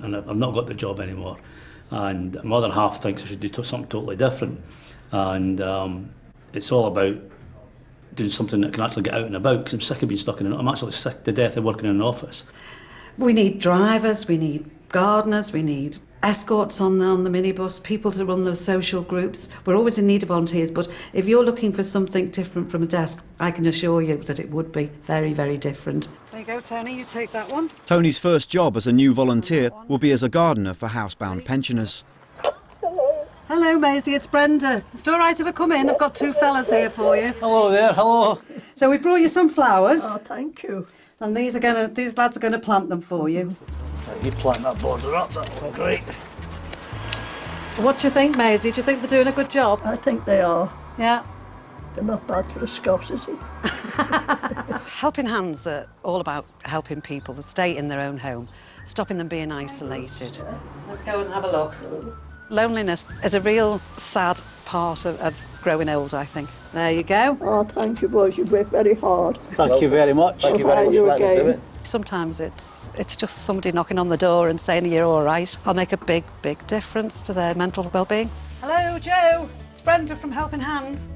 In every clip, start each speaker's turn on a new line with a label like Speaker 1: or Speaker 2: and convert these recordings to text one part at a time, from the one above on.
Speaker 1: and I've not got the job anymore. And my other half thinks I should do something totally different. And it's all about doing something that can actually get out and about, because I'm sick of being stuck I'm actually sick to death of working in an office.
Speaker 2: We need drivers, we need gardeners, we need escorts on the minibus, people to run those social groups. We're always in need of volunteers, but if you're looking for something different from a desk, I can assure you that it would be very, very different. There you go, Tony, you take that one.
Speaker 3: Tony's first job as a new volunteer will be as a gardener for housebound pensioners.
Speaker 2: Hello, Maisie, it's Brenda. Is it all right if I come in? I've got two fellas here for you.
Speaker 1: Hello there, hello.
Speaker 2: So we brought you some flowers.
Speaker 4: Oh, thank you.
Speaker 2: And these lads are going to plant them for you.
Speaker 1: You plant that border up, that'll be great.
Speaker 2: What do you think, Maisie? Do you think they're doing a good job?
Speaker 4: I think they are.
Speaker 2: Yeah.
Speaker 4: They're not bad for a Scot, is it?
Speaker 2: Helping Hands are all about helping people to stay in their own home, stopping them being isolated. Let's go and have a look. Loneliness is a real sad part of growing old, I think. There you go.
Speaker 4: Oh, thank you, boys. You've worked very hard.
Speaker 1: Thank you very much.
Speaker 4: Thank you very much for letting us do it.
Speaker 2: Sometimes it's just somebody knocking on the door and saying you're all right. I'll make a big, big difference to their mental well-being. Hello, Joe. It's Brenda from Helping Hands.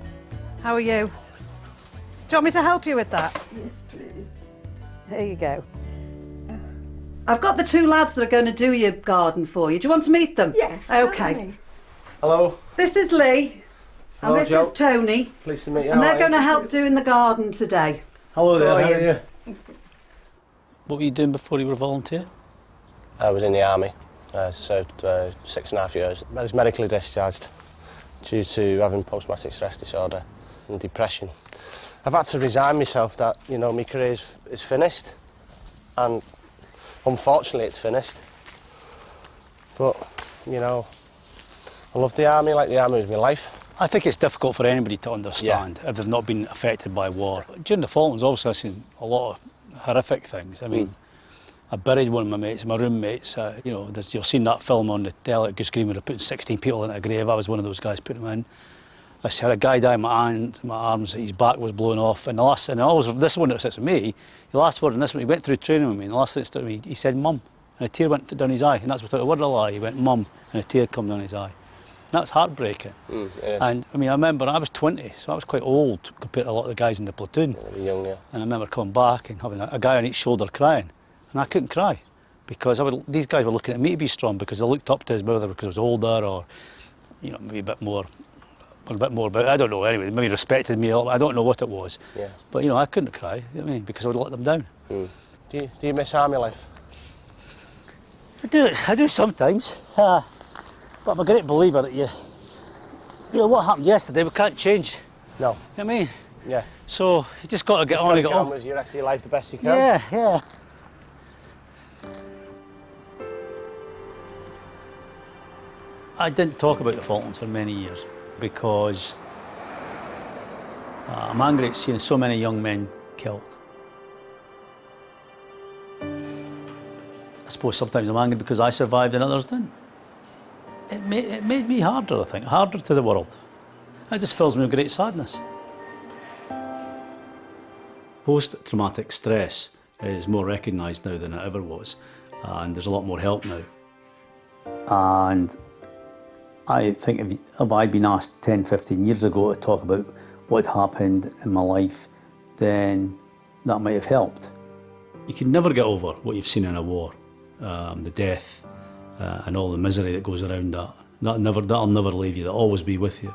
Speaker 2: How are you? Do you want me to help you with that?
Speaker 4: Yes, please.
Speaker 2: Here you go. I've got the two lads that are going to do your garden for you. Do you want to meet them?
Speaker 4: Yes.
Speaker 2: OK.
Speaker 5: Hello.
Speaker 2: This is Lee.
Speaker 5: Hello,
Speaker 2: and this
Speaker 5: Joe.
Speaker 2: is Tony.
Speaker 5: Pleased to meet you.
Speaker 2: And they're going to help doing the garden today.
Speaker 1: Hello there,
Speaker 2: For
Speaker 1: how
Speaker 2: you.
Speaker 1: are you? What were you doing before you were a volunteer?
Speaker 5: I was in the army. I served 6.5 years. I was medically discharged due to having post-traumatic stress disorder and depression. I've had to resign myself that, you know, my career is finished. And unfortunately, it's finished. But, you know, I love the army like the army was my life.
Speaker 1: I think it's difficult for anybody to understand if they've not been affected by war. During the Falklands, obviously, I've seen a lot of horrific things. I mean, I buried one of my mates, my roommates. You know, you've seen that film on the telly at Goose Green where they're putting 16 people in a grave. I was one of those guys putting them in. I had a guy die in my hand, my arms, his back was blown off. And this one that sits with me, the last word in this one, he went through training with me, and the last thing that stuck with me, he said, "Mum," and a tear went down his eye, and that's without a word of a lie. He went, "Mum," and a tear come down his eye. And that's heartbreaking. And I mean, I remember I was 20, so I was quite old compared to a lot of the guys in the platoon.
Speaker 5: Yeah, young, yeah.
Speaker 1: And I remember coming back and having a guy on each shoulder crying, and I couldn't cry because these guys were looking at me to be strong because they looked up to his brother because I was older, or you know, maybe a bit more about, I don't know, anyway, maybe respected me a little. I don't know what it was.
Speaker 5: Yeah.
Speaker 1: But you know, I couldn't cry, you know what I mean, because I would let them down.
Speaker 5: Do you miss army life?
Speaker 1: I do sometimes. But I'm a great believer that you know what happened yesterday, we can't change.
Speaker 5: No.
Speaker 1: You know what I mean?
Speaker 5: Yeah.
Speaker 1: So you just got to get on and get on.
Speaker 5: With your rest of your life the best you can.
Speaker 1: Yeah. I didn't talk about the Falklands for many years because I'm angry at seeing so many young men killed. I suppose sometimes I'm angry because I survived and others didn't. It made me harder, I think, harder to the world. It just fills me with great sadness. Post-traumatic stress is more recognised now than it ever was, and there's a lot more help now. And I think if I'd been asked 10, 15 years ago to talk about what happened in my life, then that might have helped. You can never get over what you've seen in a war, the death, and all the misery that goes around that. That'll never leave you, that'll always be with you.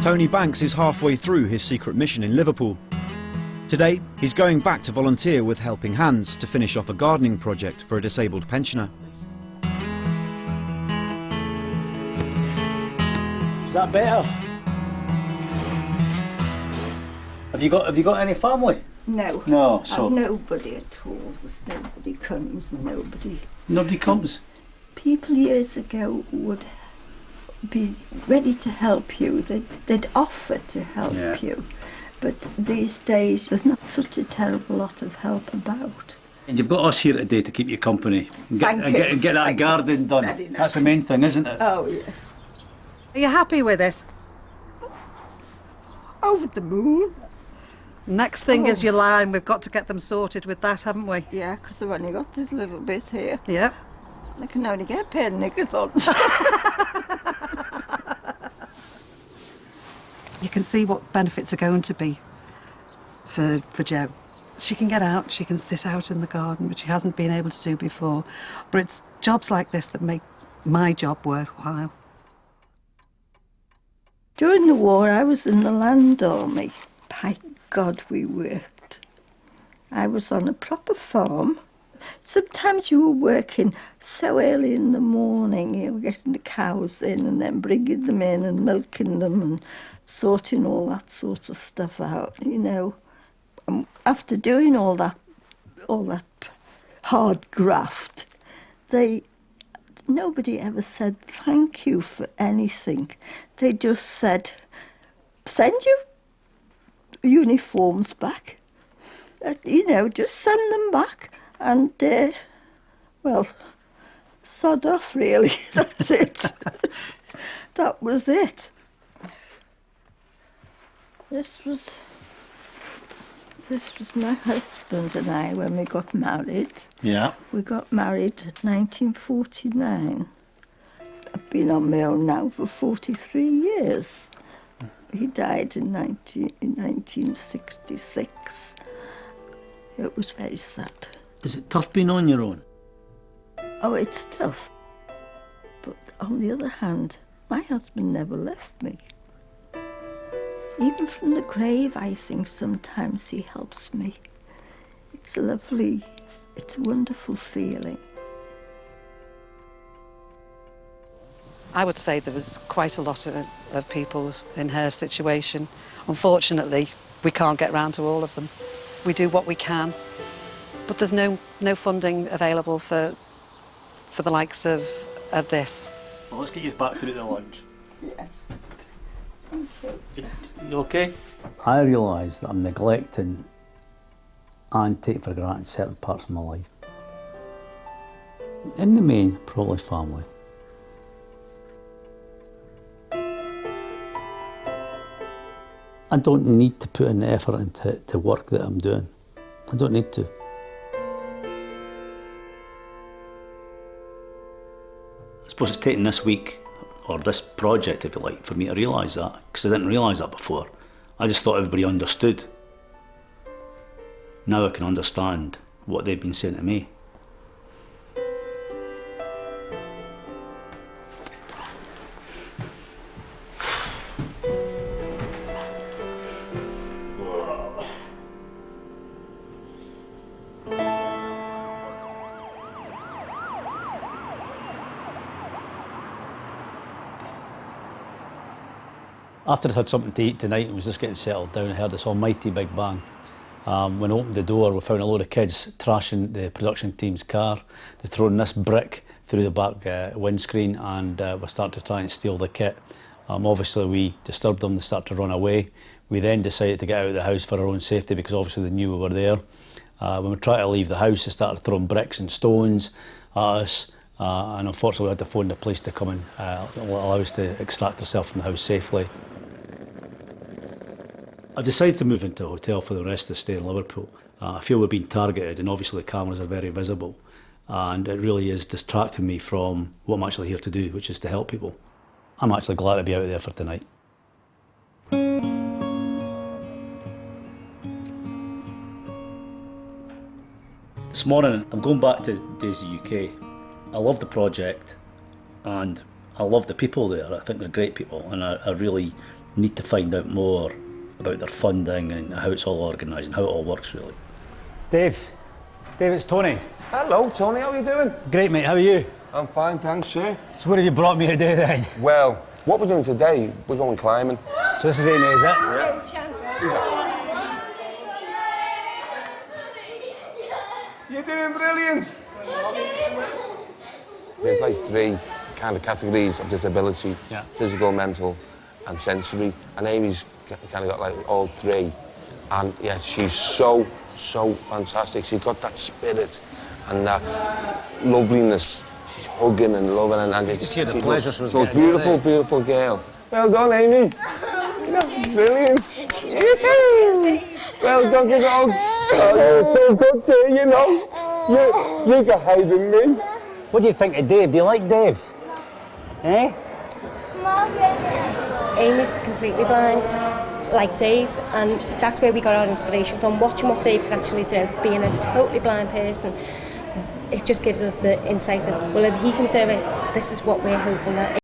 Speaker 3: Tony Banks is halfway through his secret mission in Liverpool. Today, he's going back to volunteer with Helping Hands to finish off a gardening project for a disabled pensioner.
Speaker 1: Is that better? Have you got any family?
Speaker 4: No.
Speaker 1: No, so
Speaker 4: I've nobody at all. There's nobody comes, nobody.
Speaker 1: nobody comes.
Speaker 4: People years ago would be ready to help you. They'd offer to help you. But these days, there's not such a terrible lot of help about.
Speaker 1: And you've got us here today to keep you company and
Speaker 4: Thank you.
Speaker 1: get that
Speaker 4: Thank
Speaker 1: garden
Speaker 4: you.
Speaker 1: done.
Speaker 4: Very nice.
Speaker 1: That's the main thing, isn't it?
Speaker 4: Oh, yes.
Speaker 2: Are you happy with it?
Speaker 4: Over the moon.
Speaker 2: Next thing is your line. We've got to get them sorted with that, haven't we?
Speaker 4: Yeah, because I've only got this little bit here.
Speaker 2: Yep.
Speaker 4: I can only get a pair of knickers on.
Speaker 2: You can see what benefits are going to be for Jo. She can get out, she can sit out in the garden, which she hasn't been able to do before. But it's jobs like this that make my job worthwhile.
Speaker 4: During the war, I was in the land army. By God, we worked. I was on a proper farm. Sometimes you were working so early in the morning, you were getting the cows in and then bringing them in and milking them and sorting all that sort of stuff out, you know. After doing all that hard graft, nobody ever said thank you for anything. They just said, send your uniforms back. You know, just send them back and, well, sod off really, that's it. That was it. This was my husband and I when we got married.
Speaker 1: Yeah.
Speaker 4: We got married in 1949. I've been on my own now for 43 years. He died in 1966. It was very sad.
Speaker 1: Is it tough being on your own?
Speaker 4: Oh, it's tough. But on the other hand, my husband never left me. Even from the grave, I think sometimes he helps me. It's lovely. It's a wonderful feeling.
Speaker 2: I would say there was quite a lot of people in her situation. Unfortunately, we can't get round to all of them. We do what we can, but there's no funding available for the likes of this.
Speaker 1: Well, let's get you back through the lunch.
Speaker 4: Yes. Thank you.
Speaker 1: You okay? I realise that I'm neglecting and taking for granted certain parts of my life. In the main, probably family. I don't need to put in the effort into work that I'm doing. I don't need to. I suppose it's taken this week, or this project if you like, for me to realise that, because I didn't realise that before. I just thought everybody understood. Now I can understand what they've been saying to me. After I'd had something to eat tonight and was just getting settled down, I heard this almighty big bang. When I opened the door, we found a load of kids trashing the production team's car. They're throwing this brick through the back windscreen and we started to try and steal the kit. Obviously we disturbed them, they started to run away. We then decided to get out of the house for our own safety because obviously they knew we were there. When we tried to leave the house, they started throwing bricks and stones at us. And unfortunately we had to phone the police to come and allow us to extract ourselves from the house safely. I decided to move into a hotel for the rest of the stay in Liverpool. I feel we're being targeted and obviously the cameras are very visible and it really is distracting me from what I'm actually here to do, which is to help people. I'm actually glad to be out there for tonight. This morning I'm going back to Daisy UK. I love the project and I love the people there. I think they're great people and I really need to find out more about their funding and how it's all organised and how it all works, really. Dave, it's Tony.
Speaker 6: Hello, Tony, how are you doing?
Speaker 1: Great, mate, how are you?
Speaker 6: I'm fine, thanks, sir.
Speaker 1: So what have you brought me today then?
Speaker 6: Well, what we're doing today, we're going climbing.
Speaker 1: So this is Amy, is it?
Speaker 6: Yeah. You're doing brilliant. There's like 3 kind of categories of disability,
Speaker 1: Yeah.
Speaker 6: physical, mental and sensory, and Amy's kind of got like all 3. And yeah, she's so fantastic. She's got that spirit and that loveliness. She's hugging and loving and
Speaker 1: Just hear the pleasure she was
Speaker 6: so
Speaker 1: getting
Speaker 6: beautiful,
Speaker 1: there.
Speaker 6: beautiful girl. Well done, Amy. Brilliant. Well done, good dog. Oh, you're so good too, you know. You can hide in me.
Speaker 1: What do you think of Dave? Do you like Dave? Eh?
Speaker 7: Amy's completely blind, like Dave, and that's where we got our inspiration from, watching what Dave could actually do, being a totally blind person. It just gives us the insight of, well, if he can do it, this is what we're hoping that